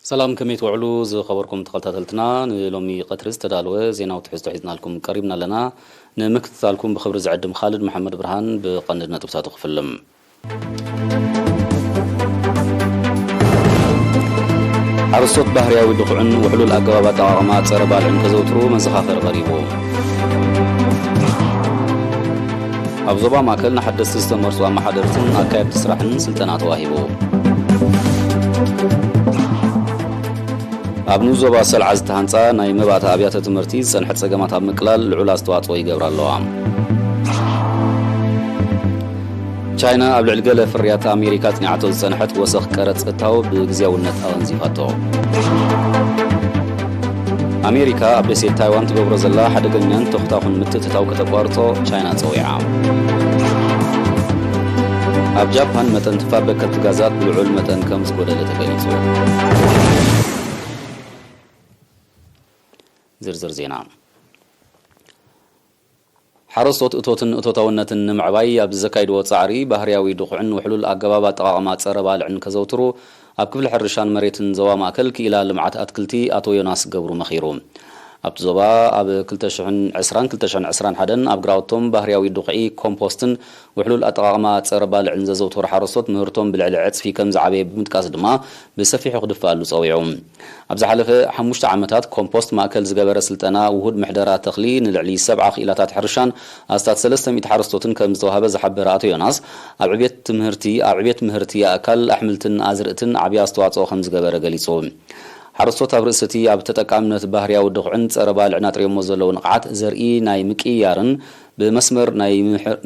سلام كميت وعلو خبركم تخلتاتلتنا لومي قطرز تدالوه زينا وتحزتو حيزنا لكم قريبنا لنا نمكتتا لكم بخبر زعدم خالد محمد برهان بقندنا تبساتو خفلم عرصوت بحرياوي دخعن وحلول أقوابات عغمات سربالعن كزوترو من زخاخر غريبو أبزوبا ماكلنا حدث سيستم مرسوة محادرتن أكايب تسرحن سلطنات واهبو أبنو زوبا سلعز تهانسا ناي مبات أبيات تمرتي سنحت سقامات مقلال العلا استوات ويقبر اللوام تشاينا قبل القلة في الرياضة أمريكا تنعتو سنحت وسخ كارت اتاو بغزياونت أوانزيفاتو أمريكا قبل سيد تايوان تقبرز الله حد قلنان تختاقن متتتاو كتبارتو تشاينا تويعا أب جابان متن تفابك التقازات بالعلم متن كمس كودة لتقليتو زرزر زينا حرصت أتوتاونتن معباي أب زكايد وصعري بحرياوي دخعن وحلول أقبابات طاقمات سربال عن كزوترو أب كفل حرشان مريتن زوام أكلك إلى لمعات أتكلتي أتو يناس قبرو مخيرو أب زوبا أب كلتشعن عسران حدن أب قراوتهم بحرياوي دخعي كومبوستن وحلول أطاقمات سربال عن زوتر حرصت مهرتهم بالعلعات في كم زعبي بمتكاس دما بسفيح قدفة اللصويعهم أبز حلفة حموشت عمتات كومبوست ماكل زجبر سلطنا وهود محدرات تخلين العلي 7 خيلاتات حرشان أستات 300 حرستوتن كمزوهبة زحبرات يوناس عبيت مهرتي أكل أحملتن أزرقتن عبيا استواصو 5 جبر جليسو حرستوت أبرستي أب تتكامنت بحريا ودخعن سربال عنات ريمو زلو نقعات زرقي ناي مكيارن بمسمر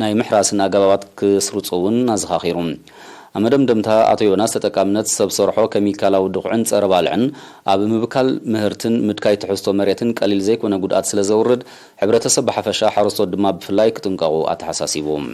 ناي محراسنا قبابات كسروتسون نازخاخيرون أمدم دمتها أتو يوناس تتكامنت سبصرحو كميكالا ودخعن سربالعن أب مبكال مهرتن مدكاي تحستو مريتن قليل زيك ونقود أتسل زورد حبرة سبح فشا حرستو دماب فلاي كتنقاو أتحساسيبوم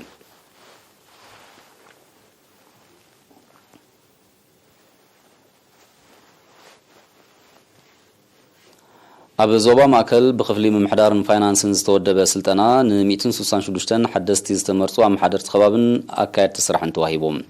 أب زوبا ماكل بخفلي من محدار فاينانسن زتودب سلطنا ن 166 حدثتي استمرتو ام حدرت خبابن اكايد تسرحن تواهيبوم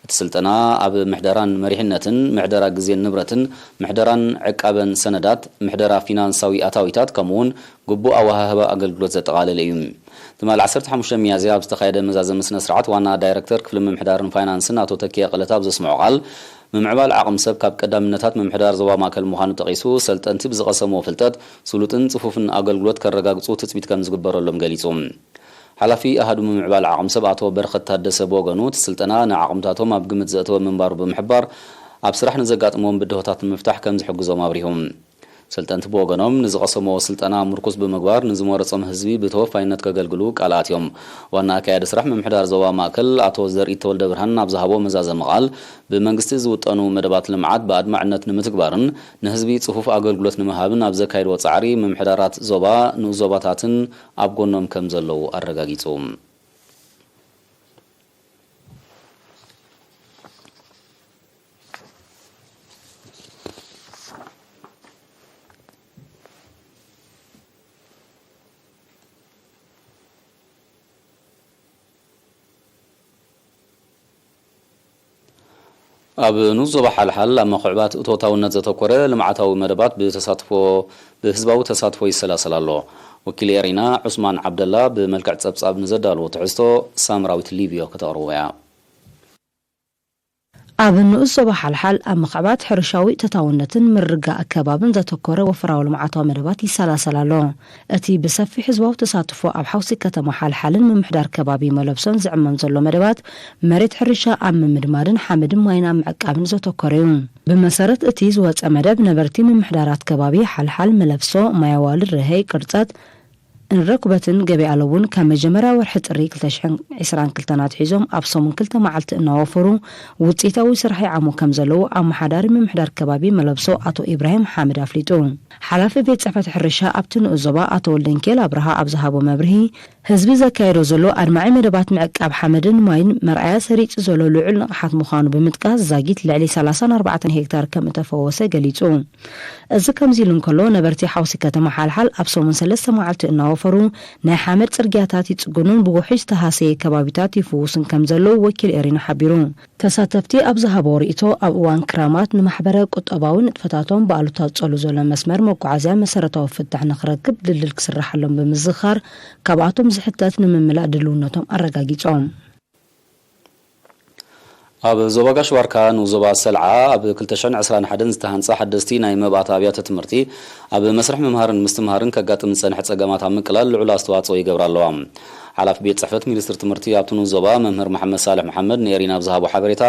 السلطنا أب محدران مريحنتن محدرا جزين نبرتن محدران عقابن سندات محدرا فينانساوي اتاويتات كمون قبو اوهابا اقلقلوت زتقالل ايوم تمال 15 ميازيا بستخايده مزازم سنه سرعت وانا دايركتور كفل من محدارن فاينانسن اتو تكيه قلتا بزسمعو قال ممعبال عقم سب كاب قدامنتات ممحدار زوا ماكل مخانو تقيسو سلطنتي بزقسمو فلتات سلوطن صفوفن اقلقلوت كرغاغصو تثبيت كم زغبرلهم غليصوم حلفي أحد من معبال عقم سبعة برخة تحدث بوغنوت سلطنا نعقمتاتهم أبقمت زأتوا من بارو بمحبار أبصرح نزقات أمون بدهوتات المفتاح كم زحقزو مابريهم سلطنت بوغنوم نزقسمو سلطنا مركز بمقبار نزمو رسم هزبي بتو فاينت كغلغلوك علاتيوم وانا كايد سرح من محدار زوا ماكل أتو زرئي تولد برهن أبزهبو مزاز مغال بمنغستي زوطانو مدبات لمعات بعد معنت نمتكبارن نهزبي صفوف أغلغلوت نمهابن أبزا كايد وصعري من محدارات زوبا نوزوباتاتن أبقونهم كمزلو الرقاقيتوم أب نوزو حال أما خعبات أتوتاونت زتوكورة لمعتاو مدبات بحزباو تساتفو يسلاسل الله وكيل إرينا عثمان عبد الله بملكع تسابساب نزدالو تحستو سامراويت ليبيو كتغرويا أب نوزو حال أما خعبات حرشاوي تتاونتن من رقاء كبابن زتوكورة وفراو لمعتاو مدبات يسلاسل الله أتي بسفي حزباو تساتفو أب حوسي كتمو حال من محدار كبابي ملبسون زعمم زلو مدبات مريت حرشا أم مدمارن حمدن وين أم عقابن زتوكوريون بمسارة أتيز واتس أمدب نبرتي من محدارات كبابي حال ملبسو ما يوال الرهي كرتات الركبتن قبي علوون كمجمرة ورحت الريك تشحن عسران كلتنات حيزهم أبصومن كلتا معلت إنه وفرو وتيتاوي سرحي عمو كمزلو أم حدار من محدار كبابي ملبسو أتو إبراهيم حامد أفليتو حلافي بيت سعفت حرشا أبتن أزوبا أتو اللينكيل أبرها أبزهابو مبرهي هزبي زكايرو زلو أرمعي مدبات معقاب حمدن ماين مرعيا سريج زلو لعل نقحات مخانو بمتكاز زاقيت لعلي 34 هكتار كم تفوسة قليتو إذا كمزيلن كلو نبرتي حوسي كتما حال أبصومن سلسة معلت إنه እናወፈሩ ናይ ሓመድ ጽርግያታት ይጽጉኑን ብውሕጅ ተሃሰየ ከባቢታት ይፍውስን ከም ዘለው ወኪል ኤሪና ሓቢሩ ተሳተፍቲ ኣብ ዝሃበው ርእቶ ኣብ እዋን ክራማት ንማሕበረ ቁጠባውን ንጥፈታቶም በኣሉታት ጸሉ ዘሎ መስመር መጓዓዝያ መሰረታዊ ፍታሕ ንኽረክብ ድልድል ክስራሓሎም ብምዝኻር ካብኣቶም ዝሕተት ንምምላእ ድልውነቶም ኣረጋጊጾም ኣብ ዞባ ጋሽዋርካ ንዞባ ሰልዓ ኣብ 2021 ዝተሃንጻ ሓደስቲ ናይ መባእታ ኣብያተ ትምህርቲ ኣብ መስርሕ መምሃርን ምስትምሃርን ከጋጥም ዝጸንሐ ጸገማት ኣብ ምቅላል ልዑል ኣስተዋጽኦ ይገብራ ኣለዋ ሓላፊ ቤት ጽሕፈት ሚኒስትሪ ትምህርቲ ኣብ ትኑ ዞባ መምህር መሐመድ ሳልሕ መሐመድ ንኤሪና ብዝሃቦ ሓበሬታ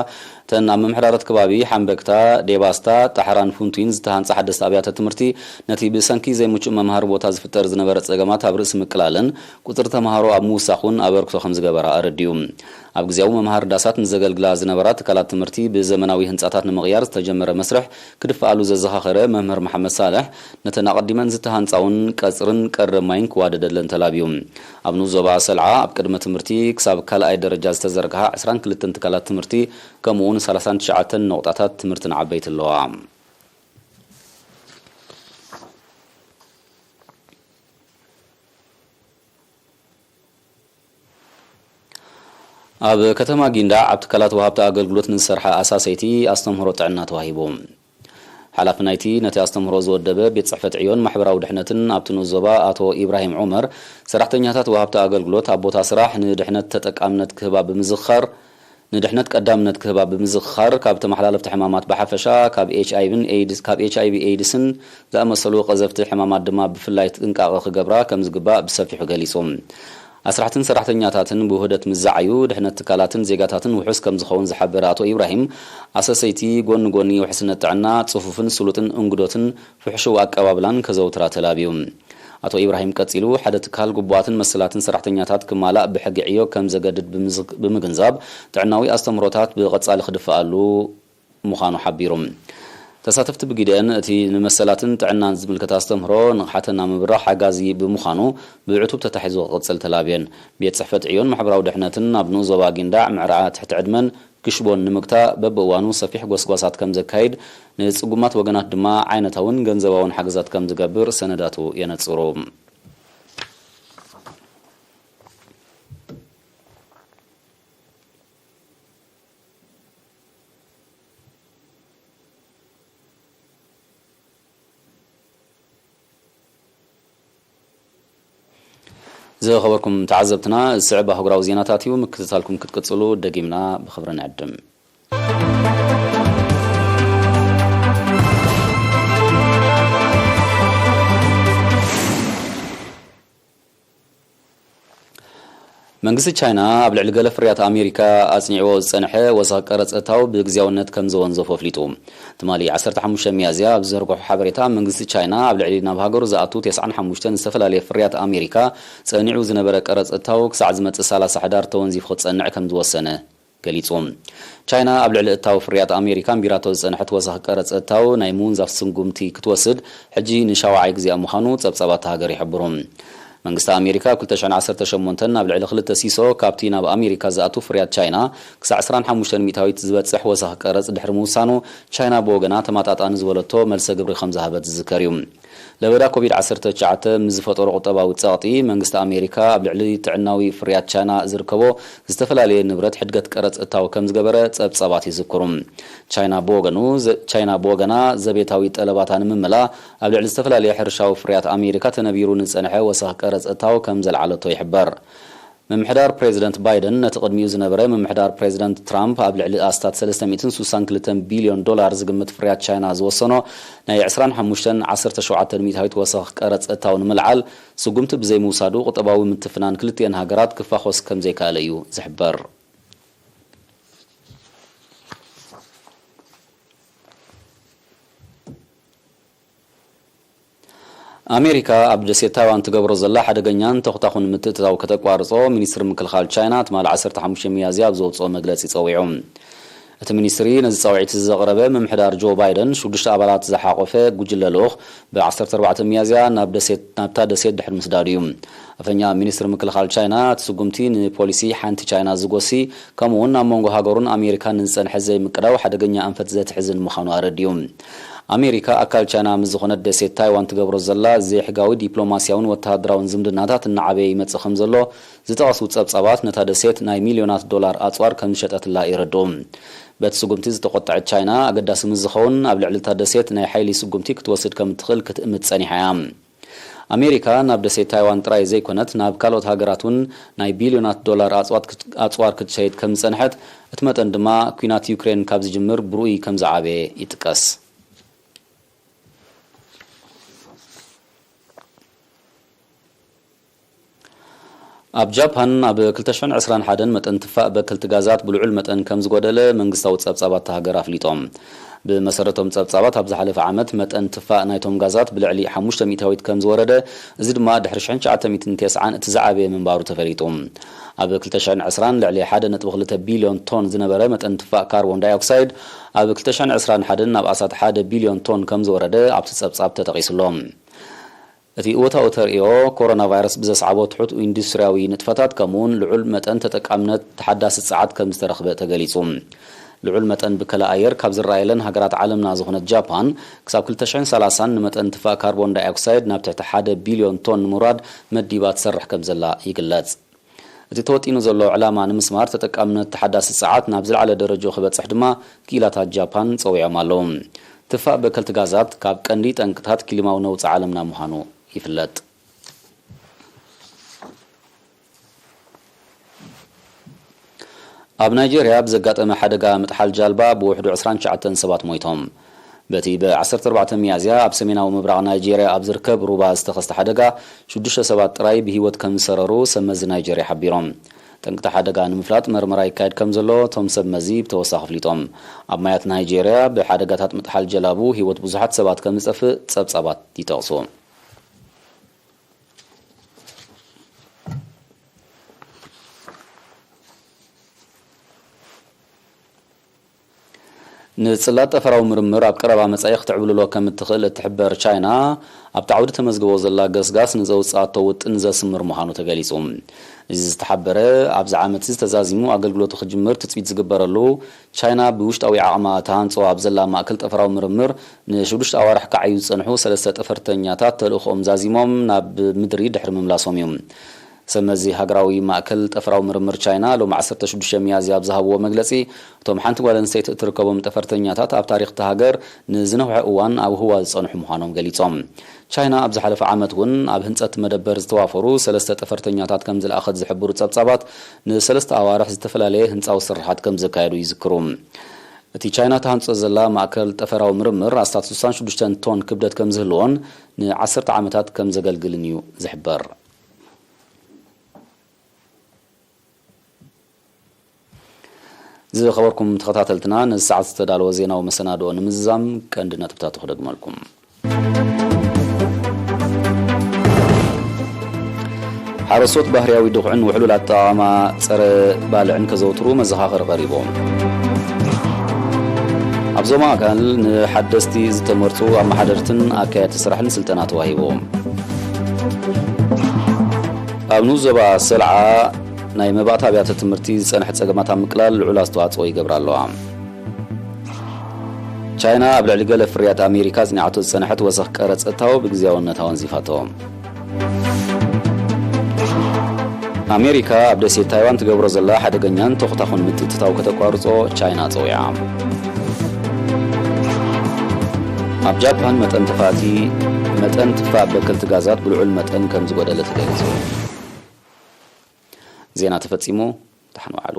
ተን ኣብ መምሕዳራት ከባቢ ሓምበክታ ዴባስታ ጣሕራን ፉንቱን ዝተሃንጻ ሓደስቲ ኣብያተ ትምህርቲ ነቲ ብሰንኪ ዘይምቹእ መምሃሪ ቦታ ዝፍጠር ዝነበረ ጸገማት ኣብ ርእሲ ምቅላልን ቁጥሪ ተምሃሮ ኣብ ምውሳኹን ኣበርክቶ ከም ዝገበራ ኣረድዩ ኣብ ግዜያዊ መምሃር ዳሳት ንዘገልግላ ዝነበራ ትካላት ትምህርቲ ብዘመናዊ ህንጻታት ንምቕያር ዝተጀመረ መስርሕ ክድፍኣሉ ዘዘኻኸረ መምህር መሐመድ ሳልሕ ነተን ኣቐዲመን ዝተሃንጻውን ቀጽርን ቀረማይን ክዋደደለን ተላብዩ ኣብ ዞባ ሰልዓ ኣብ ቅድመ ትምህርቲ ክሳብ ካልኣይ ደረጃ ዝተዘርግሓ 22 ትካላት ትምህርቲ ከምኡውን 39 ነቑጣታት ትምህርትን ዓበይቲ ኣለዋ ኣብ ከተማ ጊንዳ ኣብ ትካላት ወሃብቲ ኣገልግሎት ንዝሰርሐ ኣሳሰይቲ ኣስተምህሮ ጥዕና ተዋሂቦም ሓላፊ ናይቲ ነቲ ኣስተምህሮ ዝወደበ ቤት ጽሕፈት ዕዮን ማሕበራዊ ድሕነትን ኣብቲ ዞባ ኣቶ ኢብራሂም ዑመር ሰራሕተኛታት ወሃብቲ ኣገልግሎት ኣብ ቦታ ስራሕ ንድሕነት ተጠቃምነት ክህባ ብምዝኻር ንድሕነት ቀዳምነት ክህባ ብምዝኻር ካብ ተመሓላለፍቲ ሕማማት ብሓፈሻ ካብ ኤችአይቪ ኤድስን ዝኣመሰሉ ቀዘፍቲ ሕማማት ድማ ብፍላይ ጥንቃቐ ክገብራ ከም ዝግባእ ብሰፊሑ ገሊጾም ኣስራሕትን ሰራሕተኛታትን ብውህደት ምዛዓዩ ድሕነት ትካላትን ዜጋታትን ውሑስ ከም ዝኸውን ዝሓበረ ኣቶ ኢብራሂም ኣሰሰይቲ ጎኒ ጎኒ ውሕስነት ጥዕና ጽፉፍን ስሉጥን እንግዶትን ፍሕሽው ኣቀባብላን ከዘውትራ ተላብዩ ኣቶ ኢብራሂም ቀጺሉ ሓደ ትካል ጉባትን መሰላትን ሰራሕተኛታት ክማላእ ብሕጊ ዕዮ ከም ዘገድድ ብምግንዛብ ጥዕናዊ ኣስተምህሮታት ብቐጻሊ ክድፍኣሉ ምዃኑ ሓቢሩ ተሳተፍቲ ብጊደን እቲ ንመሰላትን ጥዕናን ዝምልከት ኣስተምህሮ ንቕሓትና ምብራኽ ሓጋዚ ብምዃኑ ብዕቱብ ተታሒዙ ክቕጽል ተላብየን ቤት ጽሕፈት ዕዮን ማሕበራዊ ድሕነትን ኣብ ዞባ ጊንዳዕ ምዕራዓ ትሕቲ ዕድመን ክሽቦን ንምግታእ በብእዋኑ ሰፊሕ ጎስጓሳት ከም ዘካይድ ንጽጉማት ወገናት ድማ ዓይነታውን ገንዘባውን ሓገዛት ከም ዝገብር ሰነዳቱ የነጽሩ زخبركم تعذبتنا الصعب هجراو زيناتاتي ومكتتالكم كتقصلوا دقيمنا بخبر نعدم መንግስቲ ቻይና ኣብ ልዕሊ ገለ ፍርያት ኣሜሪካ ኣጽኒዕዎ ዝጸንሐ ወሳኺ ቀረጽ እታው ብግዚያውነት ከም ዘወንዘፎ ኣፍሊጡ ትማሊ 15 ሚያዝያ ኣብ ዘርግሑ ሓበሬታ መንግስቲ ቻይና ኣብ ልዕሊ ናብ ሃገሩ ዝኣቱ 95 ዝተፈላለዩ ፍርያት ኣሜሪካ ጸኒዑ ዝነበረ ቀረጽ እታው ክሳዕ ዝመጽእ 30 ሕዳር ተወንዚፉ ክጸንዕ ከም ዝወሰነ ገሊጾም ቻይና ኣብ ልዕሊ እታው ፍርያት ኣሜሪካ ቢራቶ ዝጸንሐት ወሳኺ ቀረጽ እታው ናይ ምውንዛፍ ስንጉምቲ ክትወስድ ሕጂ ንሻውዓይ ግዜ ምዃኑ ጸብጸባት ሃገር ይሕብሩ መንግስቲ ኣሜሪካ 2018 ናብ ልዕሊ 2 ሲሶ ካብቲ ናብ ኣሜሪካ ዝኣቱ ፍርያት ቻይና ክሳዕ 25 ሚታዊት ዝበጽሕ ወሳኺ ቀረጽ ድሕሪ ምውሳኑ ቻይና ብወገና ተማጣጣኒ ዝበለቶ መልሰ ግብሪ ከም ዝሃበት ዝዝከር እዩ ለበዳ ኮቪድ-19 ምዝፈጠሮ ቁጠባዊ ጸቕጢ መንግስቲ ኣሜሪካ ኣብ ልዕሊ ጥዕናዊ ፍርያት ቻይና ዝርከቦ ዝተፈላለየ ንብረት ሕድገት ቀረጽ እታው ከም ዝገበረ ጸብጸባት ይዝክሩ ቻይና ብወገና ዘቤታዊ ጠለባታ ንምምላእ ኣብ ልዕሊ ዝተፈላለየ ሕርሻዊ ፍርያት ኣሜሪካ ተነቢሩ ንጸንሐ ወሳኺ ቀረጽ እታው ከም ዘልዓለቶ ይሕበር ممحدار بريزيدنت بايدن نتقدميو زنبره ممحدار بريزيدنت ترامب ኣብ ልዕሊ ኣስታት 362 ቢልዮን ዶላር ዝግመት ፍርያት ቻይና ዝወሰኖ ናይ 25-17 ሚታዊት ወሳኺ ቀረጽ እታው ንምልዓል ስጉምቲ ብዘይ ምውሳዱ ቁጠባዊ ምትፍናን ክልቲአን ሃገራት ክፋኾስ ከም ዘይከኣለ እዩ ዝሕበር أمريكا عبد الستاوان تجبر زلا حدا جنيان تختخون متتاو كتقارصو مينستر مكلخال تشاينا تمال 15 ميازيا بزوصو مجلس يصويعهم المينستري نز صوعيت الزغربه ممحدار جو بايدن شدشت ابالات زحاقفه جوجللوخ ب 14 ميازيا نابتا دسيت دحر مسداريوم افنيا مينستر مكلخال تشاينا تسقمتين بوليسي حانت تشاينا زغوسي كمون مونغو هاغورون امريكا نصنح زي مقداو حدا جنيا انفت زت حزن مخانو ارديوم ኣሜሪካ ኣካል ቻይና ምዝኾነ ደሴት ታይዋን ትገብሮ ዘላ ዘይሕጋዊ ዲፕሎማስያውን ወተሃደራውን ዝምድናታት እናዓበየ ይመጽእ ከም ዘሎ ዝጠቐሱ ጸብጻባት ነታ ደሴት ናይ ሚልዮናት ዶላር ኣጽዋር ከም ዝሸጠትላ ይረድኡ። በቲ ስጉምቲ ዝተቆጠዐት ቻይና ኣገዳሲ ምዝኸውን ኣብ ልዕሊ እታ ደሴት ናይ ሓይሊ ስጉምቲ ክትወስድ ከም እትኽእል ክትእምት ጸኒሓ እያ። ኣሜሪካ ናብ ደሴት ታይዋን ጥራይ ዘይኮነት ናብ ካልኦት ሃገራት እውን ናይ ቢልዮናት ዶላር ኣጽዋር ክትሸይድ ከም ዝጸንሐት እቲ መጠን ድማ ኩናት ዩክሬን ካብ ዝጅምር ብሩኡይ ከም ዝዓበየ ይጥቀስ። ኣብ ጃፓን ኣብ 2021 መጠን ትፋእ በከልቲ ጋዛት ብልዑል መጠን ከም ዝጎደለ መንግስታዊ ጸብጻባት ሃገር ኣፍሊጦም። ብመሰረቶም ጸብጻባት ኣብ ዝሓለፈ ዓመት መጠን ትፋእ ናይቶም ጋዛት ብልዕሊ 500 ከም ዝወረደ እዚ ድማ ድሕሪ 1990 እቲ ዝዓበየ ምንባሩ ተፈሊጡ። ኣብ 2020 ልዕሊ 1.2 ቢልዮን ቶን ዝነበረ መጠን ትፋእ ካርቦን ዳይኦክሳይድ ኣብ 2021 ናብ 1 ቢልዮን ቶን ከም ዝወረደ ኣብቲ ጸብጻብ ተጠቒሱሎም። እቲ እወታዊ ተርእዮ ኮሮና ቫይረስ ብዘስዓቦ ትሑት ኢንዱስትርያዊ ንጥፈታት ከምኡውን ልዑል መጠን ተጠቃምነት ተሓዳሲ ጸዓት ከም ዝተረኽበ ተገሊጹ። ልዑል መጠን ብከላ ኣየር ካብ ዝረኣየለን ሃገራት ዓለምና ዝኾነት ጃፓን ክሳብ 2030 ንመጠን ትፋእ ካርቦን ዳይኦክሳይድ ናብ ትሕቲ 1 ቢልዮን ቶን ንምውራድ መዲባ ትሰርሕ ከም ዘላ ይግለጽ። እቲ ተወጢኑ ዘሎ ዕላማ ንምስማር ተጠቃምነት ተሓዳሲ ጸዓት ናብ ዝለዓለ ደረጃ ክበጽሕ ድማ ክኢላታት ጃፓን ጸዊዖም ኣለዉ። ትፋእ በከልቲ ጋዛት ካብ ቀንዲ ጠንቅታት ክሊማዊ ነውፂ ዓለምና ምዃኑ ይፍለጥ። ኣብ ናይጄርያ ብዘጋጠመ ሓደጋ ምጥሓል ጃልባ ብውሕዱ 29 ሰባት ሞይቶም። በቲ ብ14 ሚያዝያ ኣብ ሰሜናዊ ምብራቕ ናይጄርያ ኣብ ዝርከብ ሩባ ዝተኸስተ ሓደጋ 6 ሰባት ጥራይ ብሂወት ከም ዝሰረሩ ሰመዚ ናይጄርያ ሓቢሮም። ጠንቅታ ሓደጋ ንምፍላጥ መርመራ ይካየድ ከም ዘሎ ቶም ሰመዚ ብተወሳኺ ኣፍሊጦም። ኣብ ማያት ናይጄርያ ብሓደጋታት ምጥሓል ጀላቡ ሂወት ብዙሓት ሰባት ከም ዝጠፍእ ጸብጻባት ይጠቕሱ። ንጽላት ጠፈራዊ ምርምር ኣብ ቀረባ መጻኢ ክትዕብልሎ ከም እትኽእል እትሕበር ቻይና ኣብ ታዕውዲ ተመዝግቦ ዘላ ገስጋስ ንዘውፅኣቶ ውጥን ዘስምር ምዃኑ ተገሊጹ። እዚ ዝተሓበረ ኣብዚ ዓመት ዝተዛዚሙ ኣገልግሎቱ ክጅምር ትጽቢት ዝግበረሉ ቻይና ብውሽጣዊ ዓቕማ ተሃንጾ ኣብ ዘላ ማእከል ጠፈራዊ ምርምር ን6 ኣዋርሕ ክዓዩ ዝጸንሑ 3 ጠፈርተኛታት ተልእኾም ዛዚሞም ናብ ምድሪ ድሕሪ ምምላሶም እዮም። ሰመዚ ሃገራዊ ማእከል ጠፈራዊ ምርምር ቻይና ሎም 16 ሚያዝያ ብዝሃብዎ መግለጺ እቶም ሓንቲ ጓል ኣንስተይቲ እትርከቦም ጠፈርተኛታት ኣብ ታሪኽ እቲ ሃገር ንዝነውሐ እዋን ኣብ ህዋ ዝጸንሑ ምዃኖም ገሊጾም። ቻይና ኣብ ዝሓለፈ ዓመት እውን ኣብ ህንጸት መደበር ዝተዋፈሩ 3 ጠፈርተኛታት ከም ዝለኣኸት ዝሕብሩ ጸብጻባት ን3 ኣዋርሕ ዝተፈላለየ ህንጻዊ ስራሓት ከም ዘካየዱ ይዝክሩ። እቲ ቻይና ተሃንጾ ዘላ ማእከል ጠፈራዊ ምርምር ኣስታት 66 ቶን ክብደት ከም ዝህልዎን ን10 ዓመታት ከም ዘገልግልን እዩ ዝሕበር። ዝኸበርኩም ተኸታተልትና ነዚ ሰዓት ዝተዳለወ ዜናዊ መሰናድኦ ንምዝዛም ቀንዲ ነጥብታት ክደግመልኩም። ሓረስቶት ባህርያዊ ድኹዕን ውሕሉል ኣጠቓቕማ ጸረ ባልዕን ከዘውትሩ መዘኻኸሪ ቀሪቦም። ኣብ ዞባ ኣካል ንሓደስቲ ዝተመርጹ ኣመሓደርትን ኣካያዲ ስራሕን ስልጠና ተዋሂቦም። ኣብ ንዞባ ሰልዓ ናይ መባእታ ኣብያተ ትምህርቲ ዝጸንሐ ጸገማት ኣብ ምቅላል ልዑል ኣስተዋጽኦ ይገብራ ኣለዋ። ቻይና ኣብ ልዕሊ ገለ ፍርያት ኣሜሪካ ጽኒዓቶ ዝጸንሐት ወሰኽ ቀረፅ እታዊ ብግዝያውነት ኣወንዚፋቶ። ኣሜሪካ ኣብ ደሴት ታይዋን ትገብሮ ዘላ ሓደገኛን ተኸታኹን ምትእትታው ከተቋርጾ ቻይና ጸዊዓ። ኣብ ጃፓን መጠን ትፋእ በከልቲ ጋዛት ብልዑል መጠን ከም ዝጎደለ ተገሊጹ። ዜና ተፈጺሙ ተሕንዋዕሉ።